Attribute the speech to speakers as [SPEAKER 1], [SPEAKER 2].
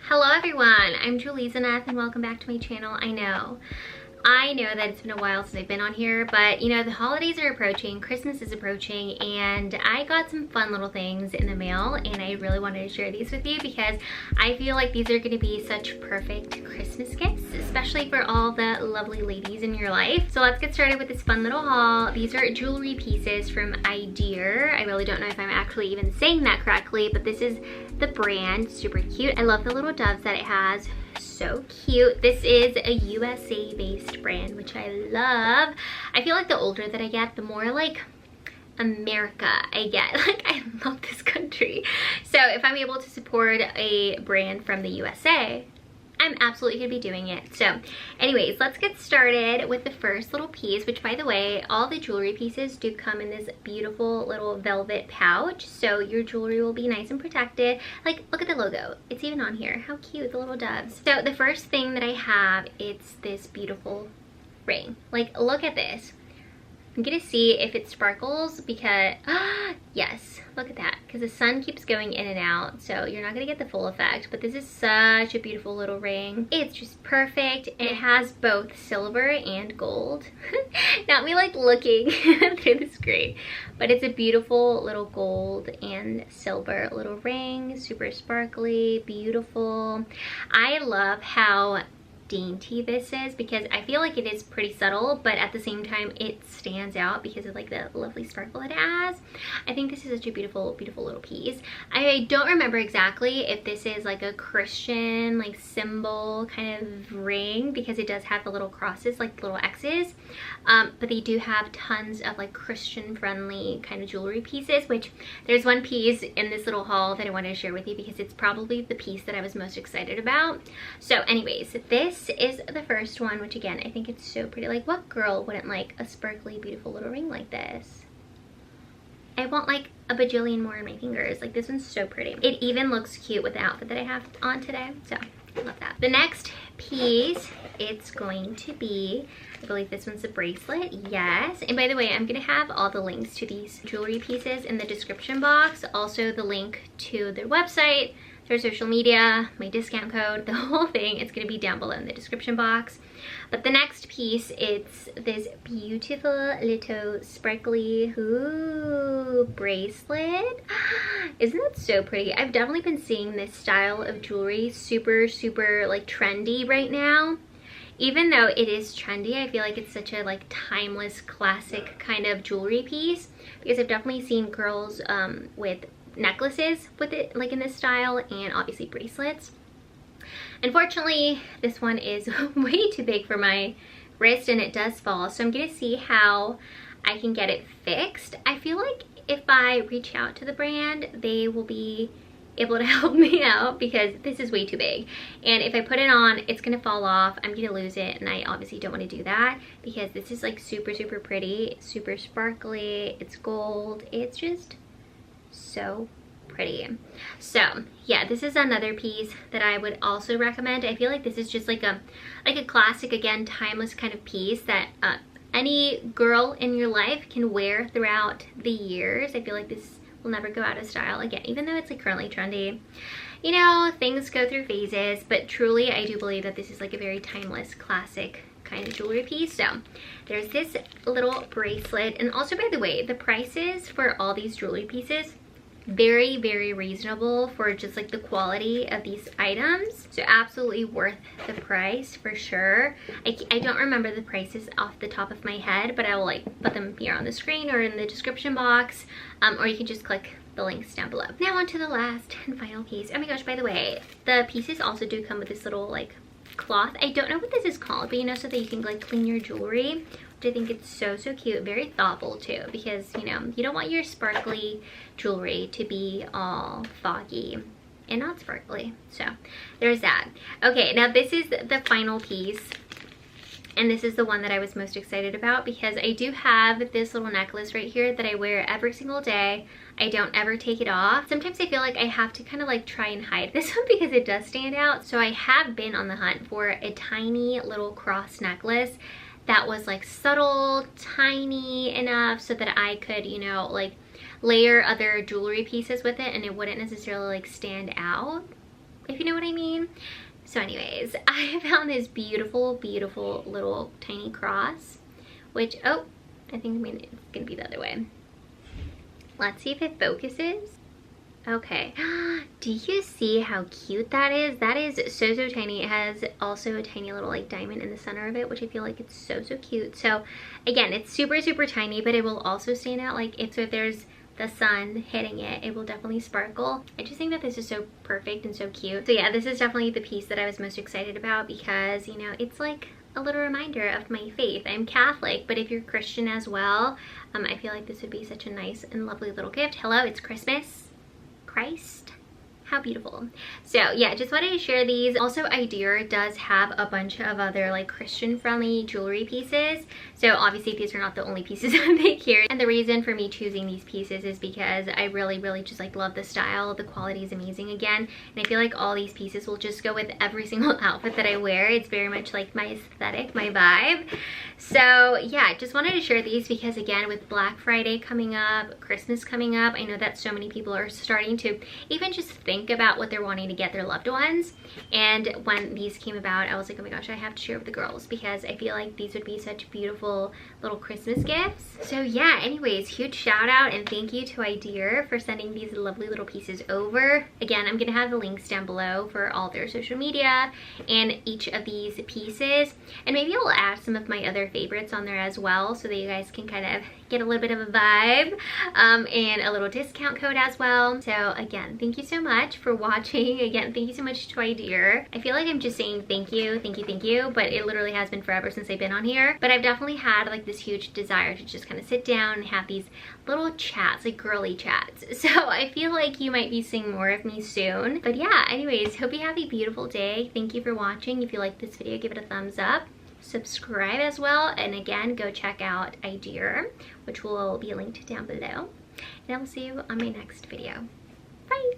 [SPEAKER 1] Hello everyone, I'm Julie'sanath and welcome back to my channel. I know that it's been a while since I've been on here, but you know, the holidays are approaching, Christmas is approaching, and I got some fun little things in the mail and I really wanted to share these with you because I feel like these are going to be such perfect Christmas gifts, especially for all the lovely ladies in your life. So let's get started with this fun little haul. These are jewelry pieces from IDEAURE. I really don't know if I'm actually even saying that correctly, but this is the brand. Super cute. I love the little doves that it has. So cute. This is a USA based brand, which I love. I feel like the older that I get, the more like America I get. Like, I love this country. So if I'm able to support a brand from the USA, I'm absolutely gonna be doing it. So anyways, let's get started with the first little piece, which by the way, all the jewelry pieces do come in this beautiful little velvet pouch. So your jewelry will be nice and protected. Like, look at the logo. It's even on here. How cute, the little doves. So the first thing that I have, it's this beautiful ring. Like, look at this. I'm gonna see if it sparkles because, yes, look at that. Because the sun keeps going in and out, so you're not gonna get the full effect, but this is such a beautiful little ring. It's just perfect. It has both silver and gold. Not me like looking through the screen, but it's a beautiful little gold and silver little ring. Super sparkly, beautiful. I love how dainty this is because I feel like it is pretty subtle, but at the same time it stands out because of like the lovely sparkle it has. I think this is such a beautiful little piece. I don't remember exactly if this is like a Christian like symbol kind of ring because it does have the little crosses, like little X's, but they do have tons of like Christian friendly kind of jewelry pieces, which there's one piece in this little haul that I wanted to share with you because it's probably the piece that I was most excited about. So anyways, this is the first one, which again, I think it's so pretty. Like, what girl wouldn't like a sparkly, beautiful little ring like this? I want like a bajillion more on my fingers. Like, this one's so pretty. It even looks cute with the outfit that I have on today, so I love that. The next piece, it's going to be, I believe this one's a bracelet. Yes. And by the way, I'm gonna have all the links to these jewelry pieces in the description box. Also the link to their website, their social media, my discount code, the whole thing. It's gonna be down below in the description box. But the next piece, it's this beautiful little sparkly bracelet. Isn't that so pretty? I've definitely been seeing this style of jewelry super like trendy right now. Even though it is trendy, I feel like it's such a like timeless classic kind of jewelry piece because I've definitely seen girls with necklaces with it like in this style, and obviously bracelets. Unfortunately, this one is way too big for my wrist and it does fall, so I'm gonna see how I can get it fixed. I feel like if I reach out to the brand, they will be able to help me out because this is way too big, and if I put it on, it's gonna fall off. I'm gonna lose it, and I obviously don't want to do that because this is like super pretty, super sparkly. It's gold. It's just so pretty. So yeah, this is another piece that I would also recommend. I feel like this is just like a classic, again, timeless kind of piece that any girl in your life can wear throughout the years. I feel like this will never go out of style again, even though it's like currently trendy. You know, things go through phases, but truly I do believe that this is like a very timeless classic kind of jewelry piece. So there's this little bracelet, and also, by the way, the prices for all these jewelry pieces very reasonable for just like the quality of these items, so absolutely worth the price for sure. I don't remember the prices off the top of my head, but I will like put them here on the screen or in the description box, or you can just click the links down below. Now on to the last and final piece. Oh my gosh, by the way, the pieces also do come with this little like cloth. I don't know what this is called, but you know, so that you can like clean your jewelry, which I think it's so cute. Very thoughtful too, because you know, you don't want your sparkly jewelry to be all foggy and not sparkly. So there's that. Okay, now this is the final piece, and this is the one that I was most excited about because I do have this little necklace right here that I wear every single day. I don't ever take it off. Sometimes I feel like I have to kind of like try and hide this one because it does stand out. So I have been on the hunt for a tiny little cross necklace that was like subtle, tiny enough so that I could, you know, like layer other jewelry pieces with it and it wouldn't necessarily like stand out. if you know what I mean. So anyways, I found this beautiful, beautiful little tiny cross, which, oh, I think it's gonna be the other way. Let's see if it focuses. Okay, do you see how cute that is? That is so, so tiny. It has also a tiny little like diamond in the center of it, which I feel like it's so, so cute. So again, it's super, super tiny, but it will also stand out like if there's the sun hitting it, it will definitely sparkle. I just think that this is so perfect and so cute. So yeah, this is definitely the piece that I was most excited about because, you know, it's like a little reminder of my faith. I'm Catholic, but if you're Christian as well, I feel like this would be such a nice and lovely little gift. Hello, it's Christmas. Christ. How beautiful. So yeah, just wanted to share these. Also, IDEAURE does have a bunch of other like Christian friendly jewelry pieces. So obviously these are not the only pieces I make here. And the reason for me choosing these pieces is because I really, really just like love the style. The quality is amazing again. And I feel like all these pieces will just go with every single outfit that I wear. It's very much like my aesthetic, my vibe. So yeah, just wanted to share these because again, with Black Friday coming up, Christmas coming up, I know that so many people are starting to even just think about what they're wanting to get their loved ones. And when these came about, I was like, oh my gosh, I have to share with the girls because I feel like these would be such beautiful little Christmas gifts. So yeah, anyways, huge shout out and thank you to IDEAURE for sending these lovely little pieces over. Again, I'm gonna have the links down below for all their social media and each of these pieces, and maybe I'll add some of my other favorites on there as well so that you guys can kind of get a little bit of a vibe and a little discount code as well. So again, thank you so much for watching. Again, thank you so much to IDEAURE. I feel like I'm just saying thank you, but it literally has been forever since I've been on here. But I've definitely had like this huge desire to just kind of sit down and have these little chats, like girly chats. So I feel like you might be seeing more of me soon. But yeah, anyways, hope you have a beautiful day. Thank you for watching. If you like this video, give it a thumbs up. Subscribe as well, and again, go check out IDEAURE, which will be linked down below. And I will see you on my next video. Bye!